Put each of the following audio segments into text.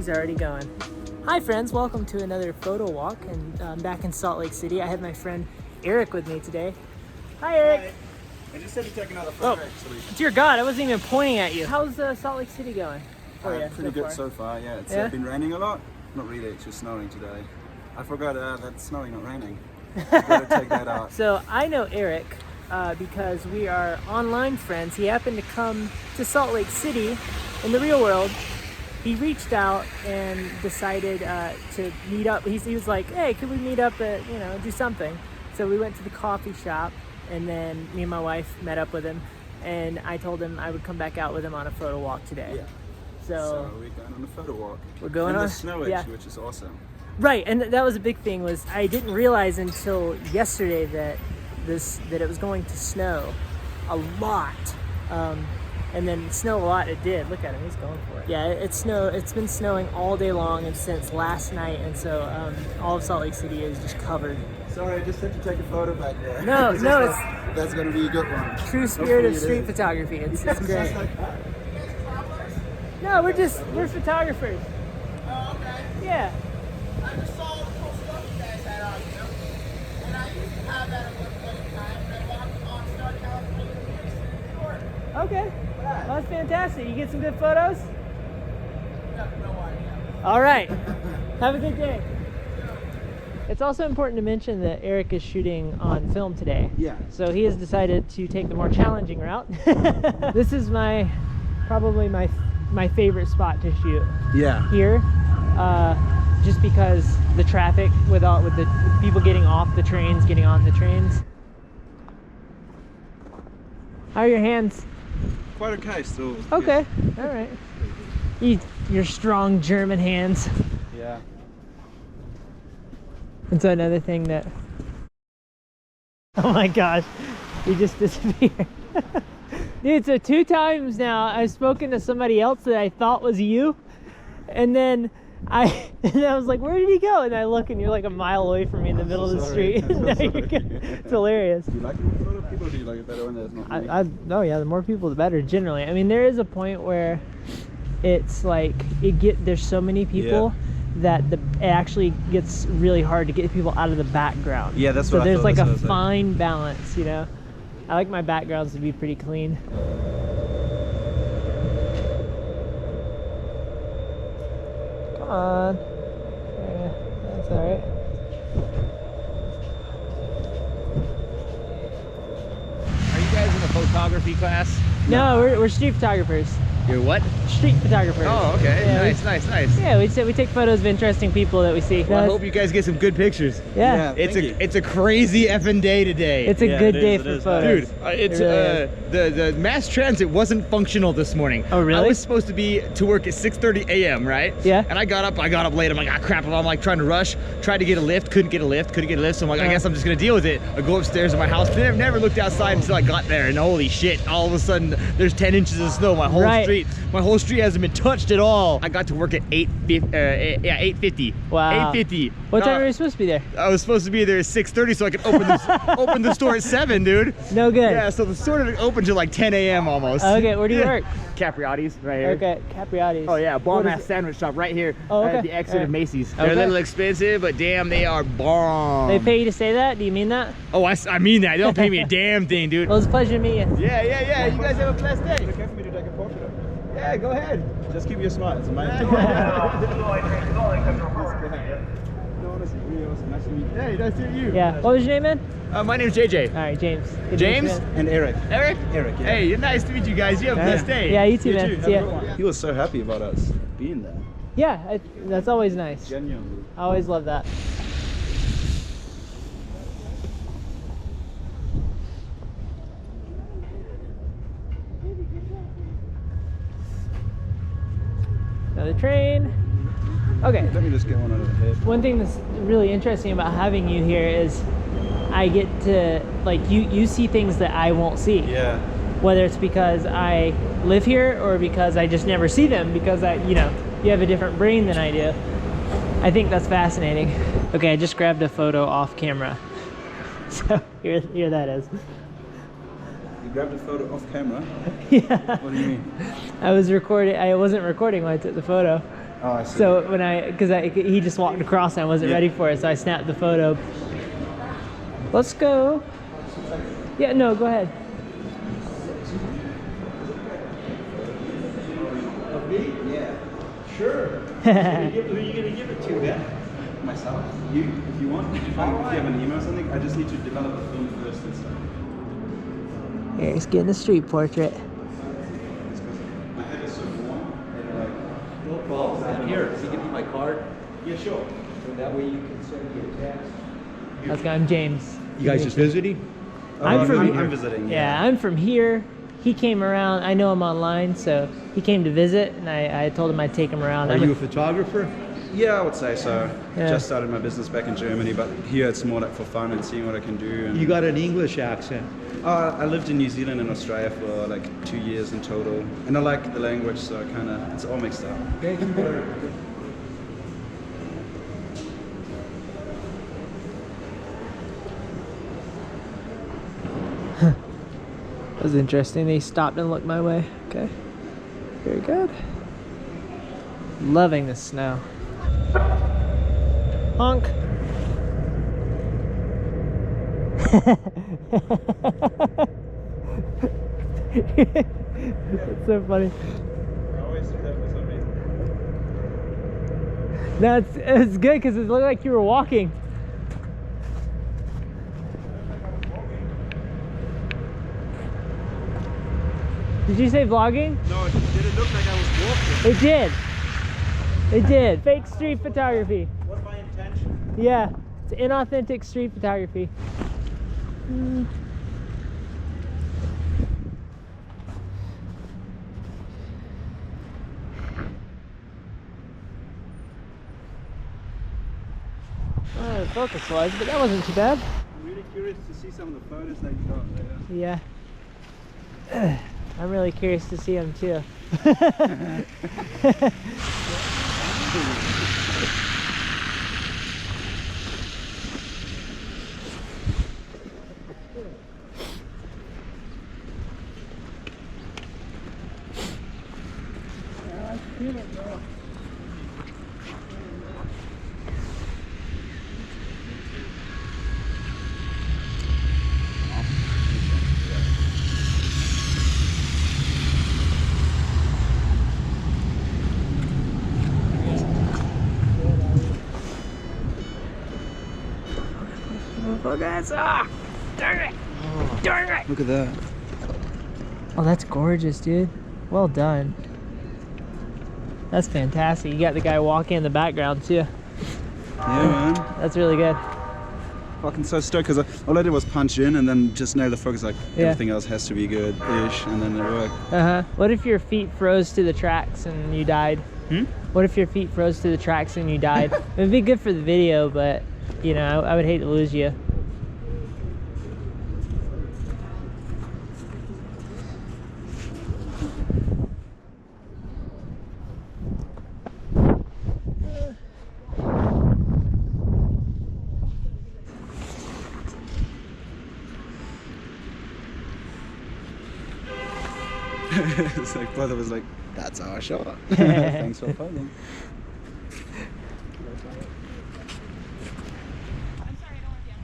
He's already going. Hi friends, welcome to another photo walk, and I'm back in Salt Lake City. I have my friend Erik with me today. Hi Erik. Hi. I just had to take another photo actually. Dear God, I wasn't even pointing at you. How's Salt Lake City going? Pretty good so far, yeah. It's been raining a lot. Not really, it's just snowing today. I forgot that it's snowing, not raining. Gotta take that out. So I know Erik because we are online friends. He happened to come to Salt Lake City in the real world. He reached out and decided to meet up. He was like, hey, could we meet up at, do something? So we went to the coffee shop, and then me and my wife met up with him, and I told him I would come back out with him on a photo walk today. Yeah. So we're going on a photo walk. We're going in on the snow edge, which is awesome. Right, and that was a big thing. Was I didn't realize until yesterday that it was going to snow a lot, and then snow a lot. It did. Look at him; he's going for it. Yeah, it's been snowing all day long and since last night, and so all of Salt Lake City is just covered. Sorry, I just had to take a photo back there. No, that's going to be a good one. True spirit of street photography. It's great. No, we're photographers. Oh, okay. Yeah. I just saw the cool stuff you guys had on, and I used to have that at one point in time, and I walked on Star California in New York. Okay. Well, that's fantastic. You get some good photos? No idea. All right. Have a good day. It's also important to mention that Erik is shooting on film today. Yeah. So he has decided to take the more challenging route. This is probably my favorite spot to shoot. Yeah. Here, just because the traffic with the people getting off the trains, getting on the trains. How are your hands? Quite okay still. Okay. All right. Your strong German hands. Yeah. And so another thing that, oh my gosh, you just disappeared. Dude, so 2 times now I've spoken to somebody else that I thought was you, and then I was like, where did he go? And I look and you're like a mile away from me in the middle of the street. It's hilarious. Do you like it with a lot of people, or do you like it better when there's not me? Oh yeah, the more people the better generally. I mean, there is a point where it's like there's so many people that it actually gets really hard to get people out of the background. Yeah, that's so what I there's thought. like a fine balance, I like my backgrounds to be pretty clean. Come on. Yeah, that's all right. Are you guys in a photography class? No, we're street photographers. You're what? Street photographers. Oh, okay. Yeah, Nice. Yeah, we take photos of interesting people that we see. Well, I hope you guys get some good pictures. Yeah. It's a crazy effing day today. It's a good day for photos. Dude, the mass transit wasn't functional this morning. Oh, really? I was supposed to be to work at 6:30 a.m., right? Yeah. And I got up late. I'm like, ah, crap. I'm like trying to rush. Tried to get a lift, couldn't get a lift. So I'm like, I guess I'm just gonna deal with it. I go upstairs to my house. Never looked outside until I got there, and holy shit! All of a sudden, there's 10 inches of snow. My whole street hasn't been touched at all. I got to work at 8:50. Wow. 8:50. What time were you supposed to be there? I was supposed to be there at 6:30 so I could open the store at 7, dude. No good. Yeah, so the store didn't open till like 10 a.m. almost. Okay, where do you work? Capriotti's, right here. Okay, Capriotti's. Oh yeah, bomb-ass sandwich shop right here at the exit of Macy's. They're Okay. a little expensive, but damn, they are bomb. They pay you to say that? Do you mean that? Oh, I mean that. They don't pay me a damn thing, dude. Well, it's a pleasure to meet you. Yeah. You guys have a blessed day. Is it okay for me to take a photo? Yeah, go ahead. Just keep your smile. It's amazing. No, honestly, really awesome. Nice to meet you. Hey, nice to meet you. Yeah. What was your name, man? My name's JJ. All right, James. Good to James? meet you, man. And Erik. Eric? Erik, yeah. Hey, nice to meet you guys. You have a blessed day. Yeah, you too, You man. too. Have See a ya. good one. He was so happy about us being there. Yeah, that's always nice. Genuinely. I always love that. Another train. Okay. Let me just get one out of the head. One thing that's really interesting about having you here is I get to, like, you see things that I won't see. Yeah. Whether it's because I live here or because I just never see them because you have a different brain than I do. I think that's fascinating. Okay, I just grabbed a photo off camera. So here that is. You grabbed a photo off camera? Yeah. What do you mean? I wasn't recording when I took the photo. Oh, I see. So when he just walked across and I wasn't ready for it, so I snapped the photo. Let's go. Yeah, no, go ahead. Yeah. Sure. Who are you gonna give it to, man? Myself. You, if you want. If you have an email or something, I just need to develop a film first and stuff. Eric's getting a street portrait. My head is so warm. No problem. Here, can you give me my card? Yeah, sure. So that way you can send me a text. How's it going? I'm James. You guys just visiting? I'm visiting. Yeah, I'm from here. He came around. I know him online, so he came to visit, and I told him I'd take him around. Are you a photographer? Yeah, I would say so. Yeah. Just started my business back in Germany, but here it's more like for fun and seeing what I can do. And You got an English accent. I lived in New Zealand and Australia for like 2 years in total, and I like the language, so it's all mixed up. That was interesting. They stopped and looked my way. Okay. Very good. Loving the snow. Honk. That's so funny. I always do that for some reason. No, it's good because it looked like you were walking. Did you say vlogging? No, did it look like I was walking? It did. It did. Fake street photography. What's my intention? Yeah, it's inauthentic street photography. Focus was, but that wasn't too bad. I'm really curious to see some of the photos that you got there. Yeah. I'm really curious to see them too. Focus! Ah! Darn it! Darn it! Look at that. Oh, that's gorgeous, dude. Well done. That's fantastic. You got the guy walking in the background too. Yeah, man. That's really good. Fucking so stoked because all I did was punch in and then just nail the focus. Like everything else has to be good-ish, and then it worked. What if your feet froze to the tracks and you died? What if your feet froze to the tracks and you died? It'd be good for the video, but you know, I would hate to lose you. It's like both of us like, that's our shot. Thanks for following. I'm sorry, I don't want to be on.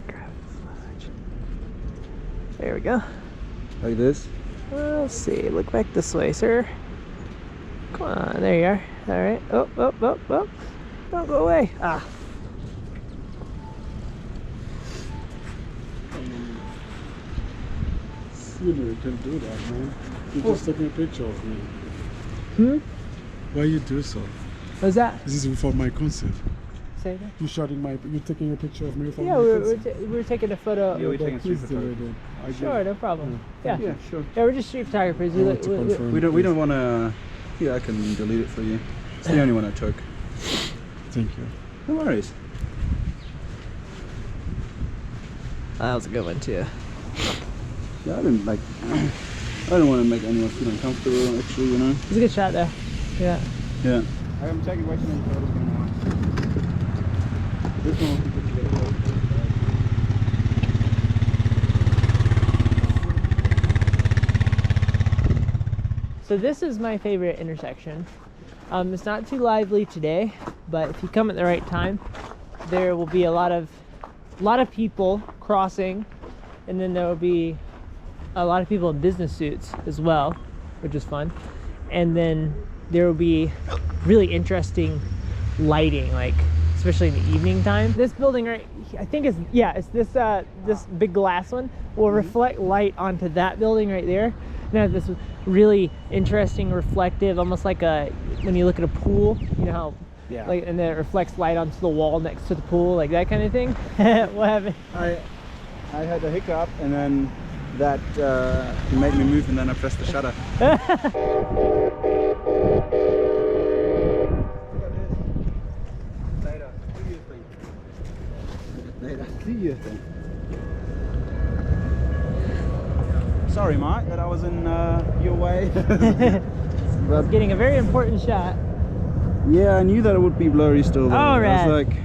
Grab it. There we go. Like this? Let's see. Look back this way, sir. Come on. There you are. All right. Oh. Don't go away. Ah. You know, you can do that, man. You just taking a picture of me. Why you do so? What's that? This is for my concert. Say that. You taking a picture of me for Yeah, my we're concert? taking a photo. Yeah, we're taking a street Please do photography. it. Sure, no problem. Yeah. Yeah, sure. Yeah, we're just street photographers. I want to confirm, We please. don't want to. Yeah, I can delete it for you. It's the only one I took. Thank you. No worries. That was a good one too. Yeah, I don't want to make anyone feel uncomfortable. Actually, you know. It's a good shot there. Yeah. Yeah. I'm taking way too many photos right now. This one will be put together. So this is my favorite intersection. It's not too lively today, but if you come at the right time, there will be a lot of people crossing, and then there will be a lot of people in business suits as well, which is fun. And then there will be really interesting lighting, like especially in the evening time. This building right, I think it's this big glass one will reflect light onto that building right there. Now this really interesting reflective, almost like when you look at a pool, you know how like, and then it reflects light onto the wall next to the pool, like that kind of thing. What happened? I had a hiccup, and then that made me move, and then I pressed the shutter. Sorry, Mike, that I was in your way. But Getting a very important shot. yeah, I knew that it would be blurry still. Though. Oh, right. I was like,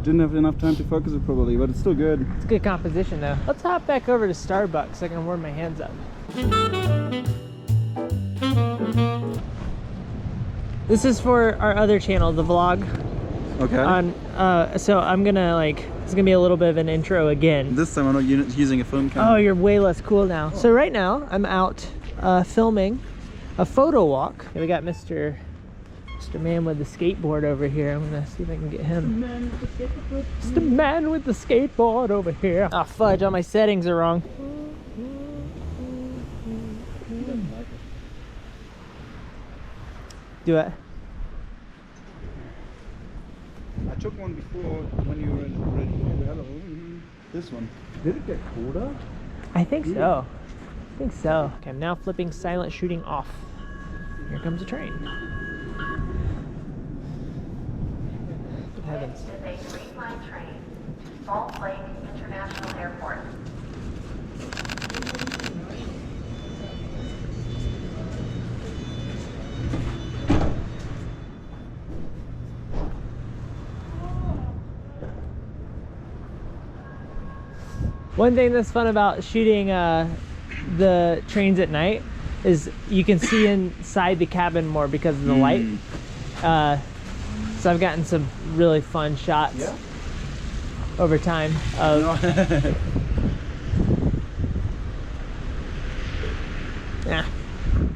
didn't have enough time to focus it probably, but it's still good. It's good composition though. Let's hop back over to Starbucks so I can warm my hands up. This is for our other channel, the vlog. Okay. So I'm gonna it's gonna be a little bit of an intro again. This time I'm not using a film camera. Oh, you're way less cool now. So right now I'm out filming a photo walk. Okay, we got Mr. Man with the skateboard over here. I'm gonna see if I can get him. Mr. Man with the skateboard over here. Oh fudge, all my settings are wrong. Do it. I took one before when you were in hello. This one. Did it get colder? I think so. I think so. Okay, I'm now flipping silent shooting off. Here comes a train. Good heavens. This is a Green Line train, Salt Lake International Airport. One thing that's fun about shooting the trains at night is you can see inside the cabin more because of the light. So I've gotten some really fun shots over time of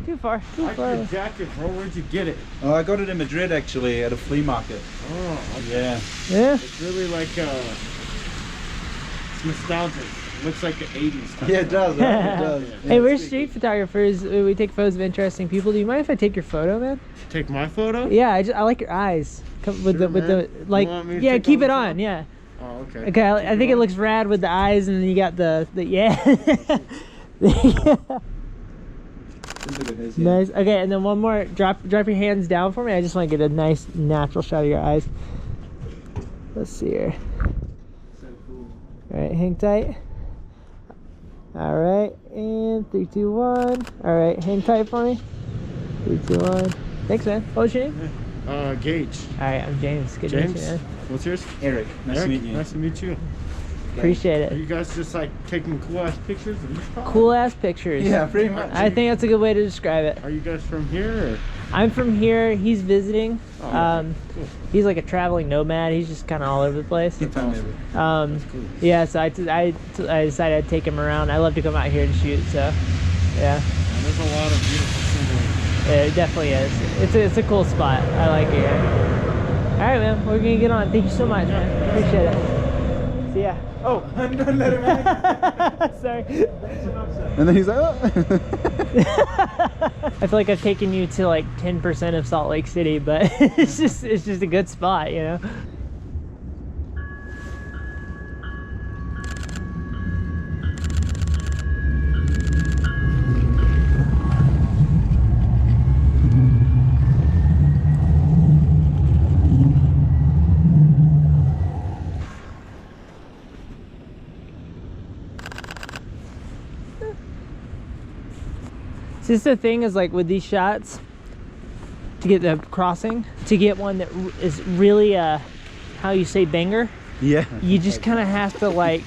too far. I like your jacket, bro. Where'd you get it? Oh, I got it in Madrid actually at a flea market. Oh, okay. Yeah. Yeah. It's really like it's nostalgic. It looks like the 80s. Yeah, it does. Right? It does. Hey, we're street photographers. We take photos of interesting people. Do you mind if I take your photo, man? Take my photo? Yeah, I like your eyes. With Sure, the like, You want me to yeah, take keep all it the on. photos? Yeah. Oh, okay. Okay, I think it looks rad with the eyes, and then you got the yeah. Nice. Okay, and then one more. Drop your hands down for me. I just want to get a nice natural shot of your eyes. Let's see here. So cool. All right, hang tight. All right, and 3, 2, 1. All right, hang tight for me. 3, 2, 1. Thanks, man. What was your name? Gage. All right, I'm James. Good to meet you, James? man. What's yours? Eric. Nice Eric? to meet you. Nice to meet you. Appreciate Are it. you guys just like taking cool ass pictures of each car? Cool ass pictures. Yeah, pretty much. I think that's a good way to describe it. Are you guys from here? Or? I'm from here. He's visiting. Oh, okay. Cool. He's like a traveling nomad. He's just kind of all over the place. Good time, Eric. Cool. Yeah, so I decided I'd take him around. I love to come out here and shoot, so yeah. There's a lot of beautiful scenery. It definitely is. It's a cool spot. I like it here. All right, man. We're gonna get on. Thank you so much, man. Appreciate it. See ya. Oh, Don't let him in. sorry. And then he's like, oh. I feel like I've taken you to like 10% of Salt Lake City, but it's just a good spot, you know. See, this is the thing is like with these shots, to get the crossing, to get one that is really how you say banger, Yeah. you just kind of have to like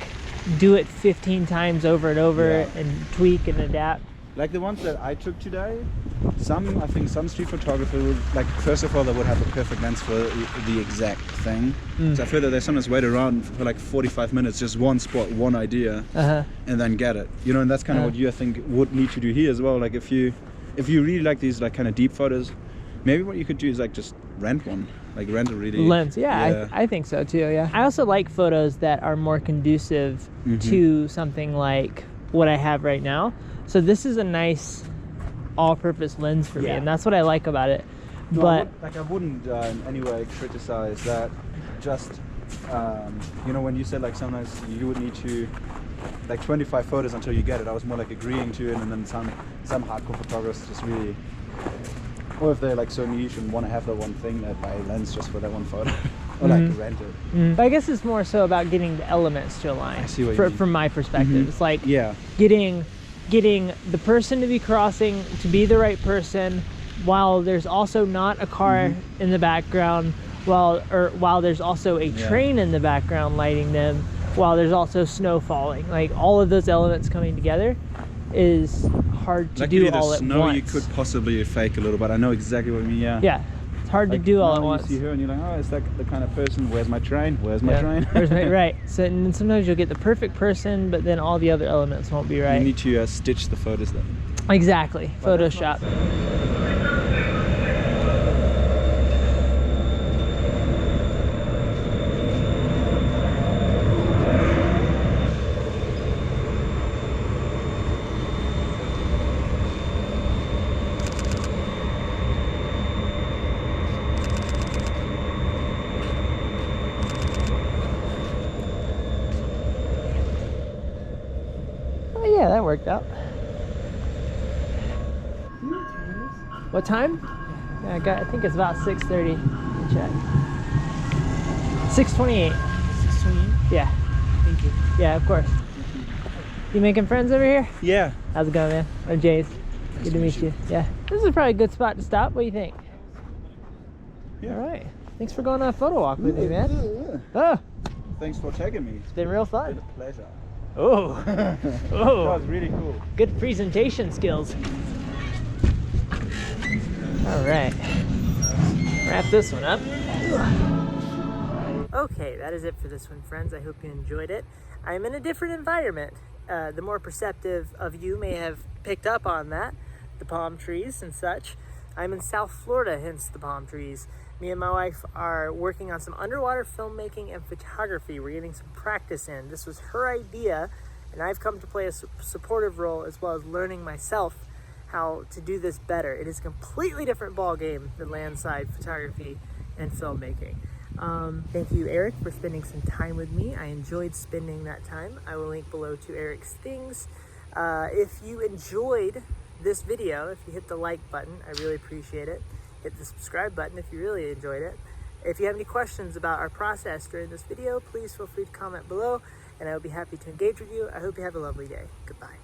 do it 15 times over and over and tweak and adapt. Like the ones that I took today, I think some street photographer would, like, first of all, they would have a perfect lens for the exact thing. So I feel that they sometimes wait around for like 45 minutes, just one spot, one idea, and then get it. You know, and that's kind of what you, I think, would need to do here as well. Like if you really like these like kind of deep photos, maybe what you could do is like just rent one. Like rent a really lens. I think so too. Yeah. I also like photos that are more conducive to something like what I have right now. So this is a nice all-purpose lens for me, and that's what I like about it. No, but I wouldn't in any way criticize that. Just you know, when you said like sometimes you would need to like 25 photos until you get it, I was more like agreeing to it, and then some hardcore photographers just really, or if they're like so niche and want to have that one thing, that buy a lens just for that one photo. Or like rent it. But I guess it's more so about getting the elements to align. I see what you mean. From my perspective, it's like getting the person to be crossing to be the right person, while there's also not a car in the background, while there's also a train in the background lighting them, while there's also snow falling. Like all of those elements coming together is hard to do all at once. The snow you could possibly fake a little, but I know exactly what you mean. Yeah. Hard to do all at once. You see her and you're like, oh, is that the kind of person? Where's my train? Where's my train? Right. So and sometimes you'll get the perfect person, but then all the other elements won't be right. You need to stitch the photos then. Exactly. Photoshop. Yeah, that worked out. What time? Yeah, I think it's about 6:30. Check. 6:28. 6:28? Yeah. Thank you. Yeah, of course. You making friends over here? Yeah. How's it going, man? I'm Jace. Good to meet you. Yeah. This is probably a good spot to stop. What do you think? Yeah. All right. Thanks for going on a photo walk with me, man. Oh. Thanks for taking me. It's been real fun. It's been a pleasure. Oh. That was really cool. Good presentation skills. All right. Wrap this one up. Okay, that is it for this one, friends. I hope you enjoyed it. I'm in a different environment. The more perceptive of you may have picked up on that, the palm trees and such. I'm in South Florida, hence the palm trees. Me and my wife are working on some underwater filmmaking and photography. We're getting some practice in. This was her idea, and I've come to play a supportive role, as well as learning myself how to do this better. It is a completely different ball game than landside photography and filmmaking. Thank you, Eric, for spending some time with me. I enjoyed spending that time. I will link below to Eric's things. If you enjoyed this video, if you hit the like button, I really appreciate it. Hit the subscribe button if you really enjoyed it. If you have any questions about our process during this video, please feel free to comment below, and I will be happy to engage with you. I hope you have a lovely day. Goodbye.